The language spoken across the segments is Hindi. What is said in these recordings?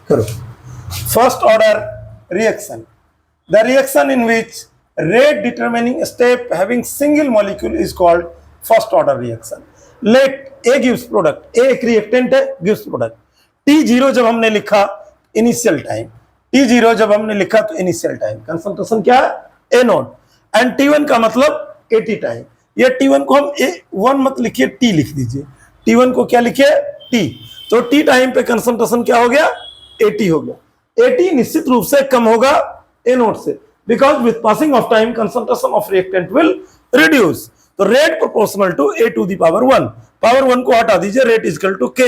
करो। First order reaction, the reaction in which rate determining step having single molecule is called first order reaction. Let A gives product, A एक reactant है, gives product. T0 जब हमने लिखा initial time, T0 जब हमने लिखा तो initial time, concentration क्या है? A नोट, and T1 का मतलब AT टाइम। ये T1 को हम A1 मत लिखिए, T लिख दीजिए। T1 को क्या लिखिए? T। तो T टाइम पे concentration क्या हो गया? AT हो गया। AT निश्चित रूप से कम होगा A नोट से, because with passing of time concentration of reactant will reduce, तो rate proportional to A to the power 1, power 1 को हटा दीजिए, rate is equal to K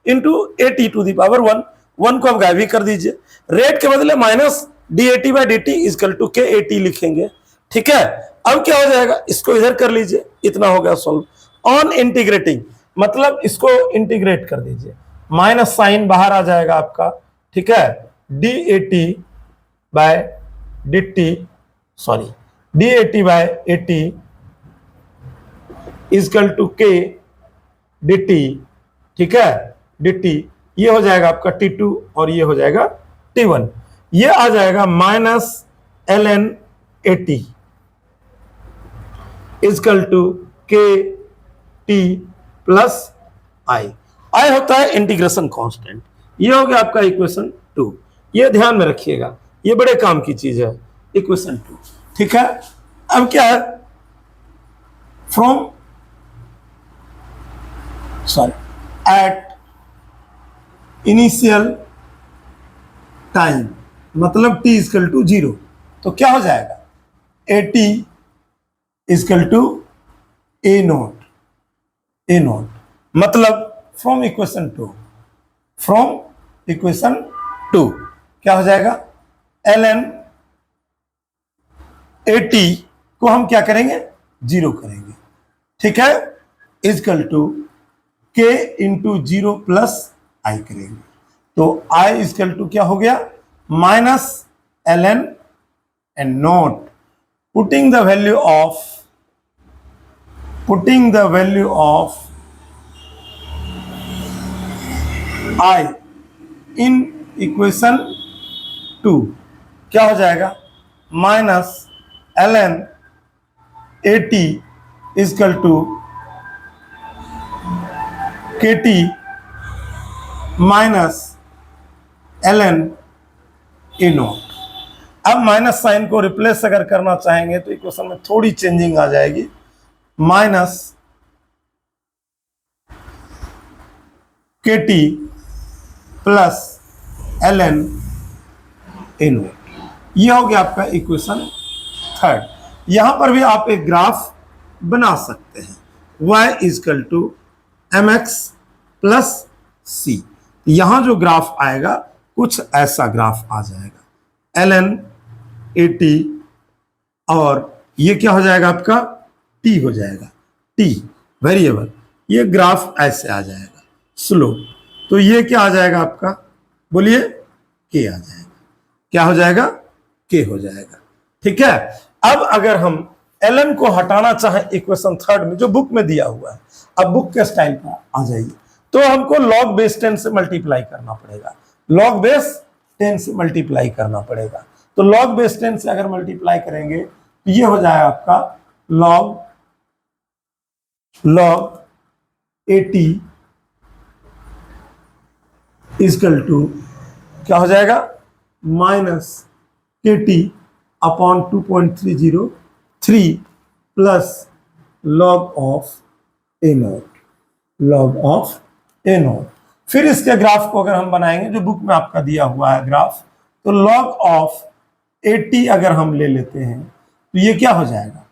into AT to the power 1, 1 को अब गायब ही कर दीजिए, rate के बदले minus DAT by DT is equal to KAT लिखेंगे। ठीक है, अब क्या हो जाएगा, इसको इधर कर लीजिए, इतना हो गया सॉल्व। ऑन इंटीग्रेटिंग मतलब इसको इंटीग्रेट कर दीजिए, माइनस साइन बाहर आ जाएगा आपका। ठीक है, DAT by DT, sorry DAT by AT is equal to K DT। ठीक है, DT ये हो जाएगा आपका T2 और ये हो जाएगा T1, ये आ जाएगा minus ln AT is equal to K T plus I। I होता है इंटीग्रेशन कांस्टेंट। ये हो गया आपका इक्वेशन 2, ये ध्यान में रखिएगा, ये बड़े काम की चीज है, इक्वेशन 2। ठीक है, अब क्या है, from sorry at initial time मतलब t इक्वल टू 0, तो क्या हो जाएगा, AT equal to A naught, A naught मतलब फ्रॉम इक्वेशन 2, फ्रॉम इक्वेशन 2 क्या हो जाएगा, ln AT को हम क्या करेंगे, 0 करेंगे। ठीक है, equal to K into 0 plus I करेंगे, तो I इक्वल टू क्या हो गया, minus ln and not putting the value of I in equation 2 क्या हो जाएगा, minus ln AT equal to KT minus ln A naught. अब माइनस साइन को रिप्लेस अगर करना चाहेंगे तो इक्वेशन में थोड़ी चेंजिंग आ जाएगी, minus KT plus ln A note. यह हो गया आपका इक्वेशन 3। यहां पर भी आप एक ग्राफ बना सकते हैं, y equal to mx plus c। यहां जो ग्राफ आएगा कुछ ऐसा ग्राफ आ जाएगा, ln AT और ये क्या हो जाएगा आपका, t हो जाएगा, t वेरिएबल, ये ग्राफ ऐसे आ जाएगा स्लोप, तो ये क्या आ जाएगा आपका, बोलिए k आ जाएगा, क्या हो जाएगा, k हो जाएगा। ठीक है, अब अगर हम ln को हटाना चाहें इक्वेशन 3 में जो बुक में दिया हुआ है, अब बुक के स्टाइल पर आ जाइए, तो हमको log बेस 10 से मल्टीप्लाई करना पड़ेगा, log बेस 10 से मल्टीप्लाई करना पड़ेगा। तो log बेस 10 से अगर मल्टीप्लाई करेंगे तो ये हो जाएगा आपका log AT इक्वल टू क्या हो जाएगा, minus KT upon 2.303 plus log of A note, log of A note. फिर इसके ग्राफ को अगर हम बनाएंगे जो बुक में आपका दिया हुआ है ग्राफ, तो log ऑफ AT अगर हम ले लेते हैं तो ये क्या हो जाएगा,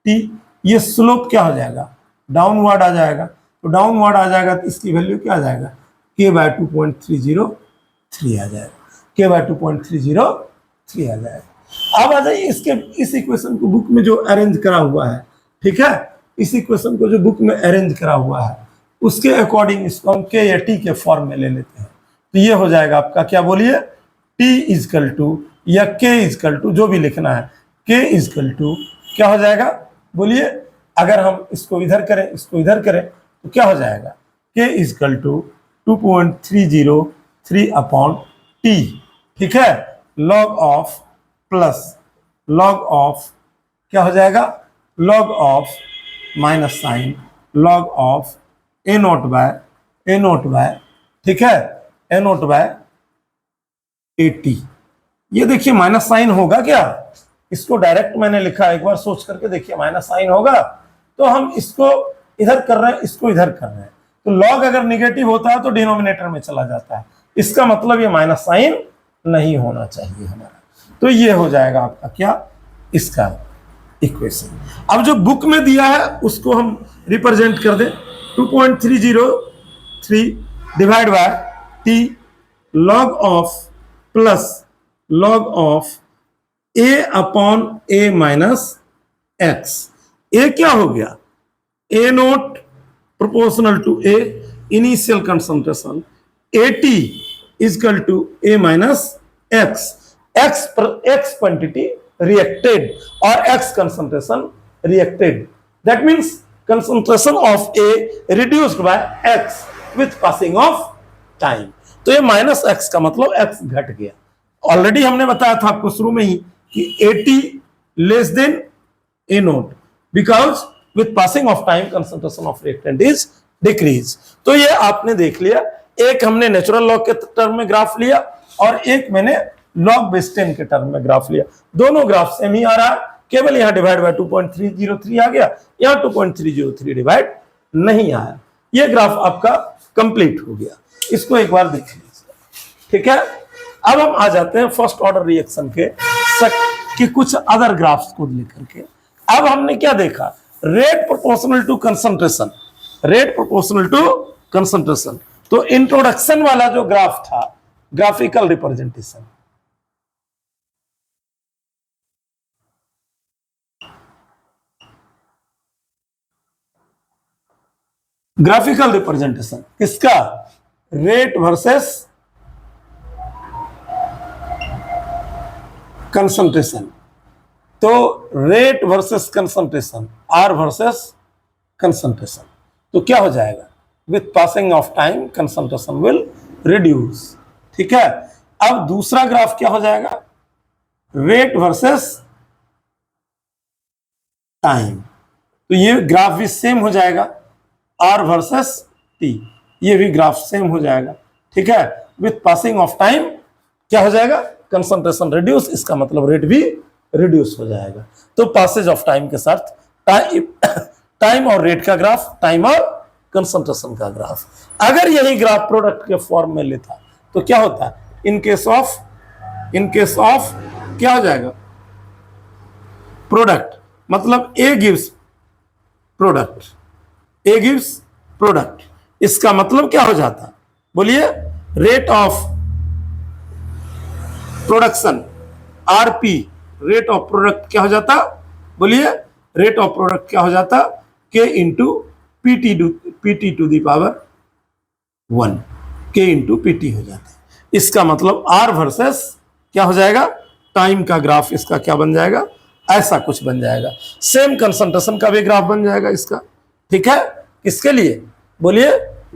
T, ये स्लोप क्या हो जाएगा, डाउनवर्ड आ जाएगा, तो डाउनवर्ड आ जाएगा तो इसकी वैल्यू क्या आ जाएगा, K बाय 2.303 आ जाएगा, K बाय 2.303 आ जाएगा। अब आ जाइए इसके इस इक्वेशन को बुक में जो अरेंज करा हुआ है, ठीक है, इस इक्वेशन को जो बुक में अरेंज करा हुआ है उसके अकॉर्डिंग इसको हम K या T के फॉर्म में ले लेते हैं, तो ये हो जाएगा आपका क्या, बोलिए T इक्वल टू या K इक्वल टू, जो भी लिखना है, K इक्वल टू क्या हो जाएगा, बोलिए, अगर हम इसको इधर करें इसको इधर करें तो क्या हो जाएगा, K equal to 2.303 upon T, ठीक है, log of plus log of क्या हो जाएगा, log of minus sign log of A note by ठीक है, ए नोट बाय 80। ये देखिए माइनस साइन होगा क्या, इसको डायरेक्ट मैंने लिखा, एक बार सोच करके देखिए माइनस साइन होगा, तो हम इसको इधर कर रहे हैं, इसको इधर कर रहे हैं, तो लॉग अगर निगेटिव होता है तो डिनोमिनेटर में चला जाता है, इसका मतलब ये माइनस साइन नहीं होना चाहिए हमारा। तो ये हो जाएगा आपका क्या, इसका इक्वेशन। अब जो बुक में दिया है उसको हम रिप्रेजेंट कर दें, 2.303 divide by T log of plus log of A upon A minus X. A क्या हो गया, A nought proportional to A initial concentration, A T equal to A minus X, X quantity reacted or X concentration reacted. That means concentration of A reduced by X with passing of time. तो ये माइनस एक्स का मतलब X घट गया। ऑलरेडी हमने बताया था आपको शुरू में ही कि 80 less than A note because with passing of time concentration of reactant is decrease. तो ये आपने देख लिया, एक हमने नेचुरल लॉग के टर्म में ग्राफ लिया और एक मैंने लॉग बेस 10 के टर्म में ग्राफ लिया, दोनों ग्राफ सेम ही आ रहा है, केवल यहां डिवाइड बाय 2.303 आ गया, यहां 2.303 डिवाइड नहीं आया। ये ग्राफ आपका कंप्लीट हो गया, इसको एक बार देख लीजिए, ठीक है। अब हम आ जाते हैं फर्स्ट ऑर्डर रिएक्शन के कुछ अदर ग्राफ्स को लेकर के। अब हमने क्या देखा, rate proportional to concentration, rate proportional to concentration. तो इंट्रोडक्शन वाला जो ग्राफ था, ग्राफिकल रिप्रेजेंटेशन, ग्राफिकल रिप्रेजेंटेशन किसका, रेट वर्सेस कंसंट्रेशन। तो rate versus concentration, R versus concentration, तो क्या हो जाएगा, with passing of time concentration will reduce, ठीक है। अब दूसरा ग्राफ क्या हो जाएगा, रेट वर्सेस टाइम, तो ये ग्राफ भी सेम हो जाएगा, आर वर्सेस टी, ये भी ग्राफ सेम हो जाएगा, ठीक है। विथ पासिंग ऑफ टाइम क्या हो जाएगा, कंसंट्रेशन रिड्यूस, इसका मतलब रेट भी रिड्यूस हो जाएगा। तो पासेज ऑफ टाइम के साथ टाइम और रेट का ग्राफ, टाइम और कंसंट्रेशन का ग्राफ। अगर यही ग्राफ प्रोडक्ट के फॉर्म में लेता तो क्या होता है, इन केस ऑफ क्या हो जाएगा, प्रोडक्ट, मतलब A gives product, A gives product, इसका मतलब क्या हो जाता, बोलिए, rate of production RP, rate of product क्या हो जाता, बोलिए, रेट ऑफ प्रोडक्ट क्या हो जाता, K into PT to the power 1, K into PT हो जाता है। इसका मतलब आर वर्सेस क्या हो जाएगा, टाइम का ग्राफ इसका क्या बन जाएगा, ऐसा कुछ बन जाएगा। सेम कंसंट्रेशन का भी ग्राफ बन जाएगा इसका, ठीक है। किसके लिए, बोलिए,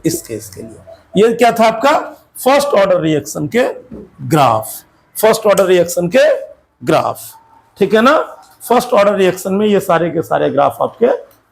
इस केस के लिए। ये क्या था आपका फर्स्ट ऑर्डर रिएक्शन के ग्राफ, फर्स्ट ऑर्डर रिएक्शन के ग्राफ, ठीक है ना। फर्स्ट ऑर्डर रिएक्शन में ये सारे के सारे ग्राफ आपके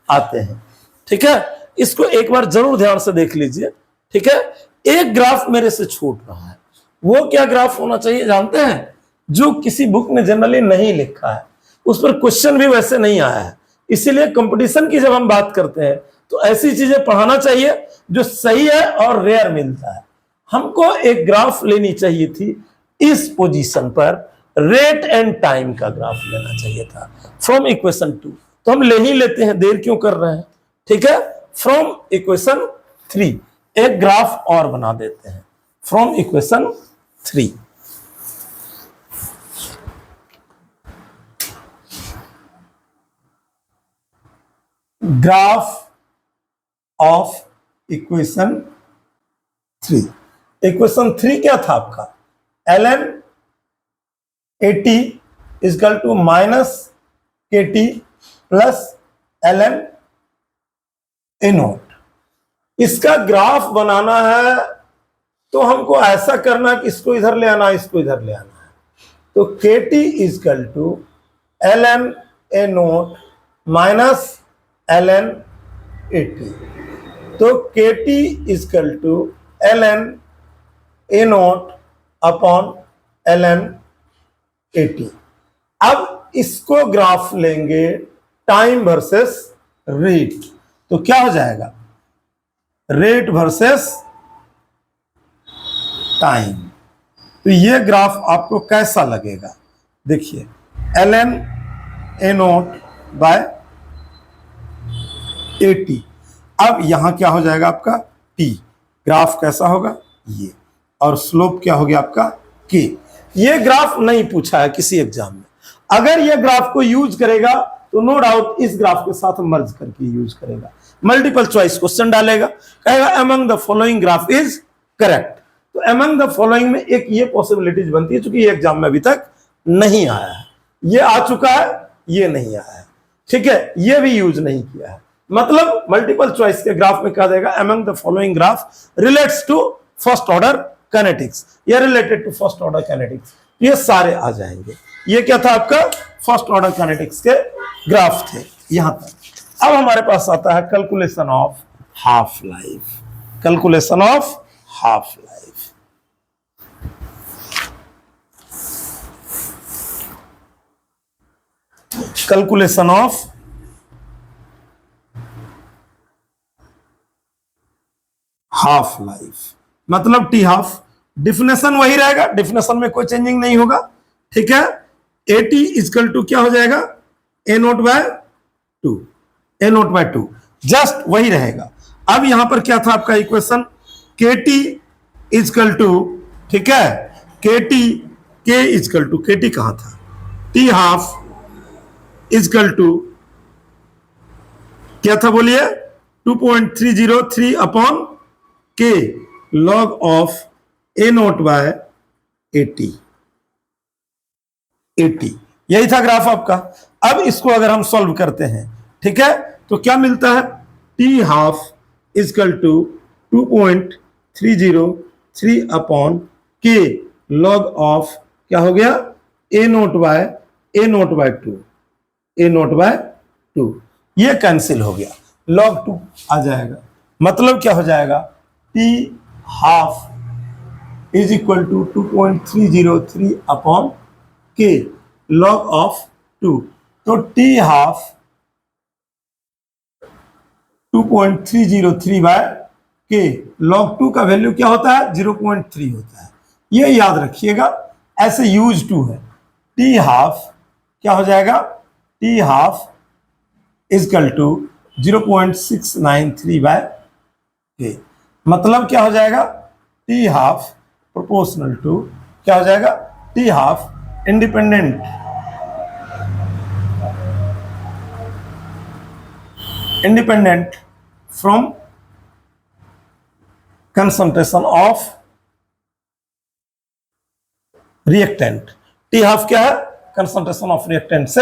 आते हैं, ठीक है। इसको एक बार जरूर ध्यान से देख लीजिए, ठीक है। एक ग्राफ मेरे से छूट रहा है, वो क्या ग्राफ होना चाहिए जानते हैं, जो किसी बुक ने जनरली नहीं लिखा है, उस पर क्वेश्चन भी वैसे नहीं आया है। इसीलिए कंपटीशन की जब हम बात करते हैं तो ऐसी चीजें पढ़ाना चाहिए जो सही है और रेयर मिलता है। हमको एक ग्राफ लेनी चाहिए थी इस पोजीशन पर, रेट एंड टाइम का ग्राफ लेना चाहिए था फ्रॉम इक्वेशन 2, तो हम ले ही लेते हैं, देर क्यों कर रहे हैं, ठीक है। फ्रॉम इक्वेशन 3 एक ग्राफ और बना देते हैं, from equation 3। Graph of equation 3, equation 3 क्या था आपका, ln 80 equal to minus KT plus ln A naught. इसका ग्राफ बनाना है तो हमको ऐसा करना कि इसको इधर ले आना, इसको इधर ले आना है। तो K T equal to L N A naught minus L N A T. तो K T equal to L N A naught upon L N A T. अब इसको ग्राफ लेंगे टाइम वर्सेस रेट, तो क्या हो जाएगा, रेट वर्सेस टाइम। तो ये ग्राफ आपको कैसा लगेगा, देखिए L N A note by A T. अब यहां क्या हो जाएगा आपका टी, ग्राफ कैसा होगा ये, और स्लोप क्या हो गया आपका के। ये ग्राफ नहीं पूछा है किसी एग्जाम में, अगर ये ग्राफ को यूज करेगा तो नो डाउट इस ग्राफ के साथ मर्ज करके यूज करेगा। मल्टीपल चॉइस क्वेश्चन डालेगा, कहेगा among the following graph is correct. तो अमंग द फॉलोइंग में एक ये पॉसिबिलिटीज बनती है, क्योंकि ये एग्जाम में अभी तक नहीं आया है, ये आ चुका है, ये नहीं आया है, ठीक है, ये भी यूज नहीं किया है। मतलब मल्टीपल चॉइस के ग्राफ में क्या देगा, among the following graph relates to first order kinetics या related to first order kinetics, ये सारे आ जाएंगे। ये क्या था आपका फर्स्ट ऑर्डर काइनेटिक्स के ग्राफ थे यहां तक। अब हमारे पास आता है calculation of half life, calculation of half life. Calculation of half life मतलब टी हाफ, डिफिनेशन वही रहेगा, डिफिनेशन में कोई चेंजिंग नहीं होगा, ठीक है। ए टी इजकल टू क्या हो जाएगा, A note by two, A note by two, just वही रहेगा। अब यहां पर क्या था आपका इक्वेशन, के टी इजकल टू, ठीक है, के टी, के इजकल टू, के टी कहां था, टी हाफ इजकल टू क्या था बोलिए, 2.303 अपॉन के log of A note by 80, यही था ग्राफ आपका। अब इसको अगर हम सॉल्व करते हैं, ठीक है, तो क्या मिलता है, T half is equal to 2.303 upon के लॉग ऑफ क्या हो गया, A note by two, A note by two, ये कैंसिल हो गया, लॉग 2 आ जाएगा। मतलब क्या हो जाएगा, t half is equal to 2.303 upon के लॉग ऑफ 2। तो t half 2.303 by k log 2 का वैल्यू क्या होता है, 0.3 होता है, ये याद रखिएगा, ऐसे यूज टू है। टी हाफ क्या हो जाएगा, t half is equal to 0.693 by k, मतलब क्या हो जाएगा, टी हाफ प्रोपोर्शनल टू क्या हो जाएगा, t half independent from concentration of reactant. T half क्या है, कंसंट्रेशन ऑफ रिएक्टेंट से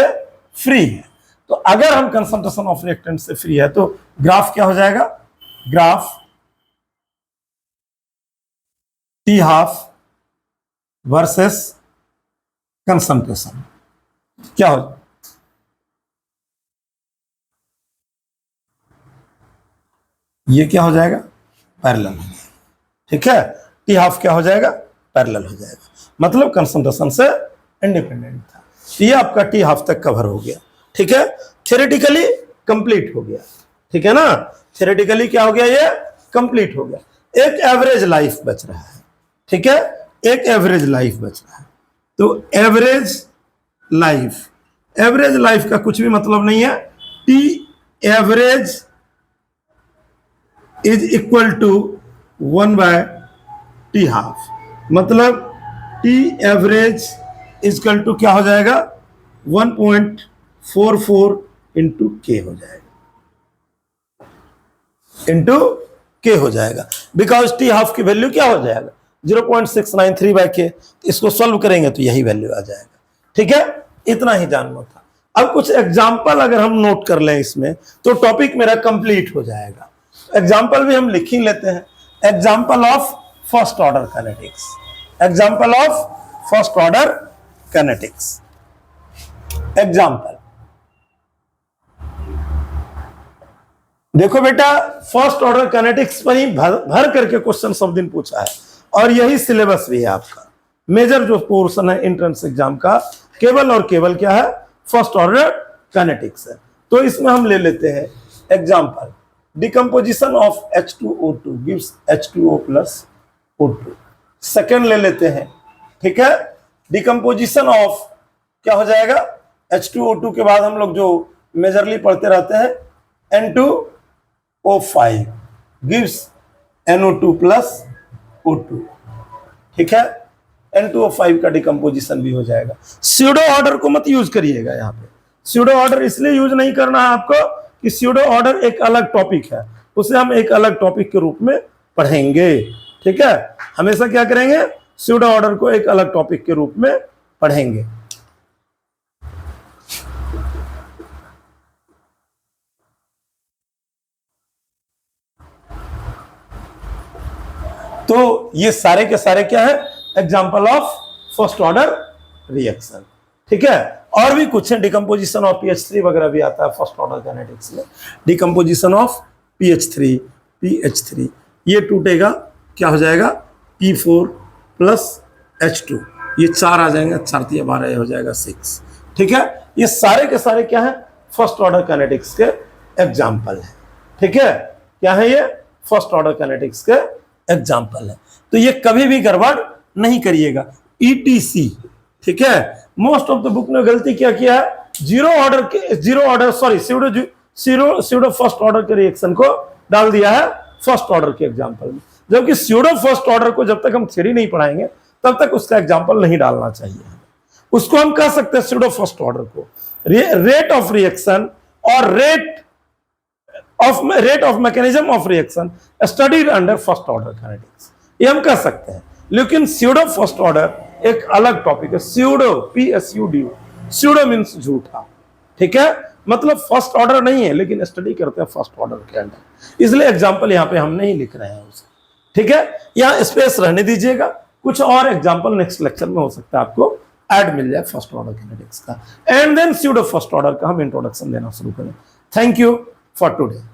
फ्री है। तो अगर हम कंसंट्रेशन ऑफ रिएक्टेंट से फ्री है तो ग्राफ क्या हो जाएगा, graph T half versus concentration क्या हो, ये क्या हो जाएगा, पैरेलल हो जाएगा, ठीक है। टी हाफ क्या हो जाएगा, पैरेलल हो जाएगा, मतलब कंसंट्रेशन से इंडिपेंडेंट था। ये आपका टी हाफ तक कवर हो गया, ठीक है, थ्योरेटिकली कंप्लीट हो गया, ठीक है ना, थ्योरेटिकली क्या हो गया, ये कंप्लीट हो गया। एक एवरेज लाइफ बच रहा है, ठीक है, एक एवरेज लाइफ बच रहा है। तो एवरेज लाइफ का कुछ भी मतलब नहीं है, t average is equal to 1 by t half, मतलब टी एवरेज इक्वल टू क्या हो जाएगा, 1.44 इंटू के हो जाएगा, इंटू के हो जाएगा, बिकॉज टी हाफ की वैल्यू क्या हो जाएगा, 0.693 बाय के। इसको सॉल्व करेंगे तो यही वैल्यू आ जाएगा, ठीक है, इतना ही जानना था। अब कुछ एग्जाम्पल अगर हम नोट कर लें इसमें तो टॉपिक मेरा कंप्लीट हो जाएगा। एग्जाम्पल भी हम लिख ही लेते हैं, example of first order kinetics. Example of first order kinetics. Example देखो बेटा, फर्स्ट ऑर्डर काइनेटिक्स पर ही भर करके क्वेश्चन सब दिन पूछा है, और यही सिलेबस भी है आपका। मेजर जो पोर्शन है एंट्रेंस एग्जाम का, केवल और केवल क्या है, फर्स्ट ऑर्डर काइनेटिक्स है। तो इसमें हम ले लेते हैं example, decomposition of H2O2 gives H2O plus O2। Second ले लेते हैं, ठीक है, डिकम्पोजिशन ऑफ क्या हो जाएगा, H2O2 के बाद हम लोग जो मेजरली पढ़ते रहते हैं N2O5 gives NO2 plus O2, ठीक है, N2O5 का डिकम्पोजिशन भी हो जाएगा। स्यूडो ऑर्डर को मत यूज करिएगा, यहाँ पे स्यूडो ऑर्डर इसलिए यूज नहीं करना है आपको कि स्यूडो ऑर्डर एक अलग टॉपिक है, उसे हम एक अलग टॉपिक के रूप में पढ़ेंगे, ठीक है। हमेशा क्या करेंगे, स्यूडो ऑर्डर को एक अलग टॉपिक के रूप में पढ़ेंगे। तो ये सारे के सारे क्या है, example of first order reaction, ठीक है। और भी कुछ है, डिकम्पोजिशन ऑफ PH3 वगैरह भी आता है फर्स्ट ऑर्डर काइनेटिक्स में। डिकम्पोजिशन ऑफ PH3 ये टूटेगा, क्या हो जाएगा, P4 प्लस H2, ये 4 आ जाएंगे, 4 × 12 ये हो जाएगा 6, ठीक है। ये सारे के सारे क्या है, फर्स्ट ऑर्डर काइनेटिक्स के एग्जाम्पल है, ठीक है। क्या है, ये फर्स्ट ऑर्डर काइनेटिक्स के एग्जाम्पल है। तो ये कभी भी गड़बड़ नहीं करिएगा। ETC, ठीक है, मोस्ट ऑफ द बुक ने गलती क्या किया है, स्यूडो फर्स्ट ऑर्डर के रिएक्शन को डाल दिया है फर्स्ट ऑर्डर के एग्जाम्पल में, जबकि स्यूडो फर्स्ट ऑर्डर को जब तक हम थ्योरी नहीं पढ़ाएंगे तब तक उसका एग्जाम्पल नहीं डालना चाहिए। उसको हम कह सकते हैं स्यूडो फर्स्ट ऑर्डर को रेट ऑफ रिएक्शन और rate of mechanism of reaction studied under first order kinetics, ये हम कह सकते हैं। लेकिन स्यूडो फर्स्ट ऑर्डर एक अलग टॉपिक है। स्यूडो, PSUDO, स्यूडो मीन्स झूठा, ठीक है, मतलब फर्स्ट ऑर्डर नहीं है, लेकिन स्टडी करते हैं फर्स्ट ऑर्डर के अंडर, इसलिए एग्जाम्पल यहाँ पे हम नहीं लिख रहे हैं उसे, ठीक है। यहाँ स्पेस रहने दीजिएगा, कुछ और एग्जाम्पल नेक्स्ट लेक्चर में हो सकता है आपको ऐड मिल जाए फर्स्ट ऑर्डर काइनेटिक्स का, and then pseudo first order का हम इंट्रोडक्शन देना शुरू करें। Thank you for today.